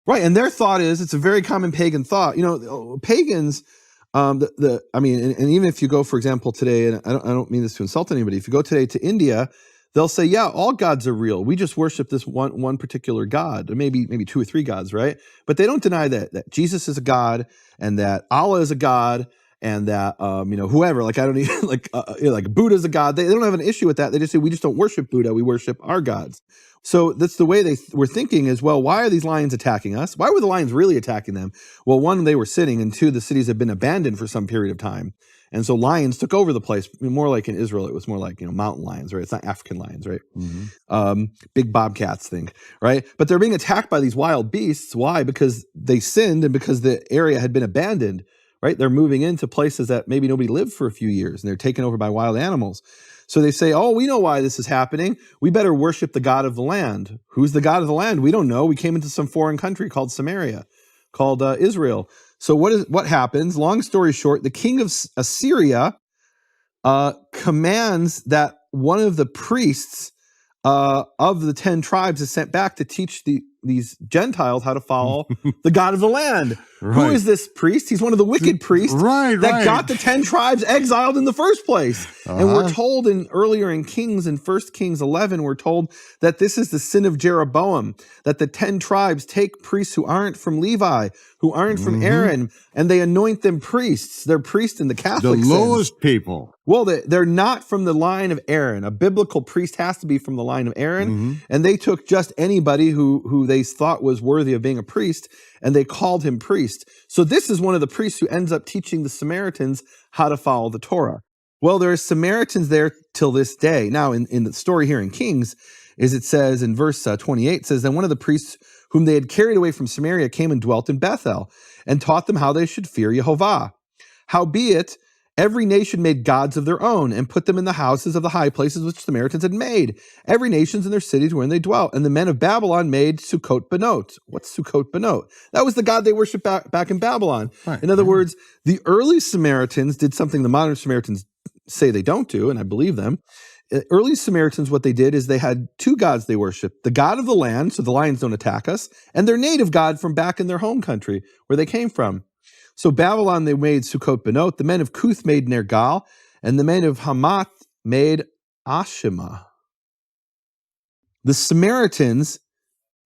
Right, and their thought is, it's a very common pagan thought. Pagans, and even if you go, for example, today, and I don't mean this to insult anybody, if you go today to India, they'll say, yeah, all gods are real. We just worship this one particular god, or maybe two or three gods, right? But they don't deny that Jesus is a god, and that Allah is a god, and that whoever, like I don't even like Buddha's a god. They don't have an issue with that. They just say, we just don't worship Buddha. We worship our gods. So that's the way they were thinking is, well, why are these lions attacking us? Why were the lions really attacking them? Well, one, they were sitting, and two, the cities had been abandoned for some period of time. And so lions took over the place. More like in Israel, it was more like, mountain lions, right? It's not African lions, right? Mm-hmm. Big bobcats thing, right? But they're being attacked by these wild beasts. Why? Because they sinned and because the area had been abandoned, right? They're moving into places that maybe nobody lived for a few years, and they're taken over by wild animals. So they say, oh, we know why this is happening. We better worship the God of the land. Who's the God of the land? We don't know. We came into some foreign country called Samaria, called Israel. So what happens? Long story short, the king of Assyria commands that one of the priests of the 10 tribes is sent back to teach these Gentiles how to follow the God of the land. Right. Who is this priest? He's one of the wicked priests that got the 10 tribes exiled in the first place. And we're told earlier in Kings, in 1 Kings 11, we're told that this is the sin of Jeroboam, that the 10 tribes take priests who aren't from Levi, who aren't from Aaron, and they anoint them priests. They're priests in the Catholic sense. The lowest people. Well, they're not from the line of Aaron. A biblical priest has to be from the line of Aaron. And they took just anybody who they thought was worthy of being a priest, and they called him priest. So this is one of the priests who ends up teaching the Samaritans how to follow the Torah. Well, there are Samaritans there till this day. Now, in the story here in Kings, it says in verse 28, it says, then one of the priests whom they had carried away from Samaria came and dwelt in Bethel, and taught them how they should fear Yehovah. Howbeit, every nation made gods of their own, and put them in the houses of the high places which the Samaritans had made. Every nation's in their cities wherein they dwelt. And the men of Babylon made Sukkot Benot. What's Sukkot Benot? That was the god they worshipped back in Babylon. Right. In other words, the early Samaritans did something the modern Samaritans say they don't do, and I believe them. Early Samaritans, what they did is they had two gods they worshiped: the God of the land, so the lions don't attack us, and their native god from back in their home country where they came from. So Babylon, they made Sukkot Benot. The men of Cuth made Nergal, and the men of Hamath made Ashima. The Samaritans,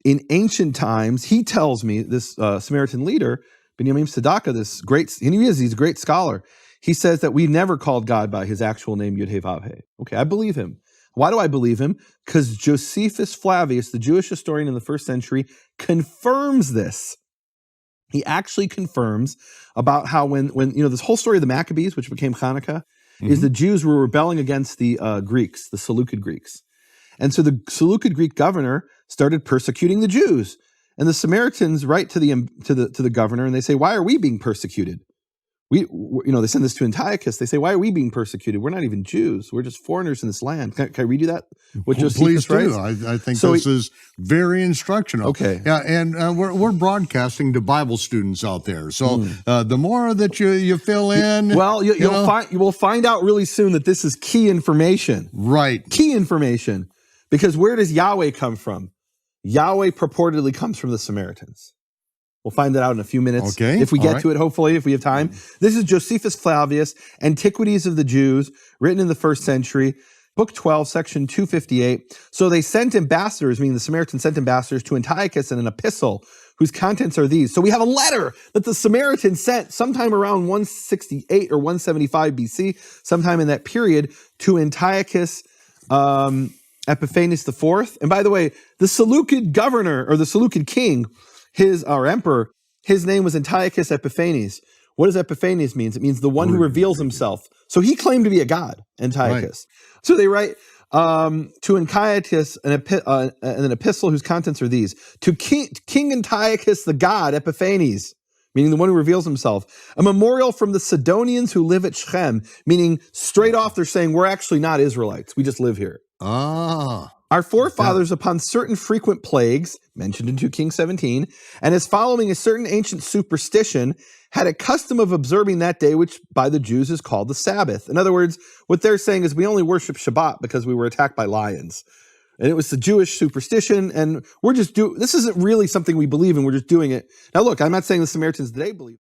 in ancient times, he tells me, this Samaritan leader, Binyamin Tzedakah, he's a great scholar. He says that we never called God by his actual name, Yud-Heh-Vav-Heh. Okay, I believe him. Why do I believe him? Because Josephus Flavius, the Jewish historian in the first century, confirms this. He actually confirms about how when this whole story of the Maccabees, which became Hanukkah, is the Jews were rebelling against the Greeks, the Seleucid Greeks. And so the Seleucid Greek governor started persecuting the Jews. And the Samaritans write to the governor, and they say, why are we being persecuted? They send this to Antiochus. They say, why are we being persecuted? We're not even Jews. We're just foreigners in this land. Can I read you that? Please do. I think this is very instructional. Okay. Yeah, and we're broadcasting to Bible students out there. So the more that you fill in, well, you will find out really soon that this is key information. Right. Key information. Because where does Yahweh come from? Yahweh purportedly comes from the Samaritans. We'll find that out in a few minutes. Okay. If we get to it, hopefully, if we have time. This is Josephus Flavius, Antiquities of the Jews, written in the first century, book 12, section 258. So they sent ambassadors, meaning the Samaritans sent ambassadors to Antiochus in an epistle whose contents are these. So we have a letter that the Samaritans sent sometime around 168 or 175 BC, sometime in that period, to Antiochus Epiphanes IV. And by the way, the Seleucid governor, or the Seleucid king, our emperor, his name was Antiochus Epiphanes. What does Epiphanes mean? It means the one who reveals himself. So he claimed to be a god, Antiochus. Right. So they write to Antiochus an epistle whose contents are these. To King Antiochus the god, Epiphanes, meaning the one who reveals himself. A memorial from the Sidonians who live at Shechem, meaning straight off they're saying, we're actually not Israelites. We just live here. Our forefathers, upon certain frequent plagues, mentioned in 2 Kings 17, and as following a certain ancient superstition, had a custom of observing that day, which by the Jews is called the Sabbath. In other words, what they're saying is we only worship Shabbat because we were attacked by lions. And it was the Jewish superstition. And this isn't really something we believe in. We're just doing it. Now, look, I'm not saying the Samaritans today believe.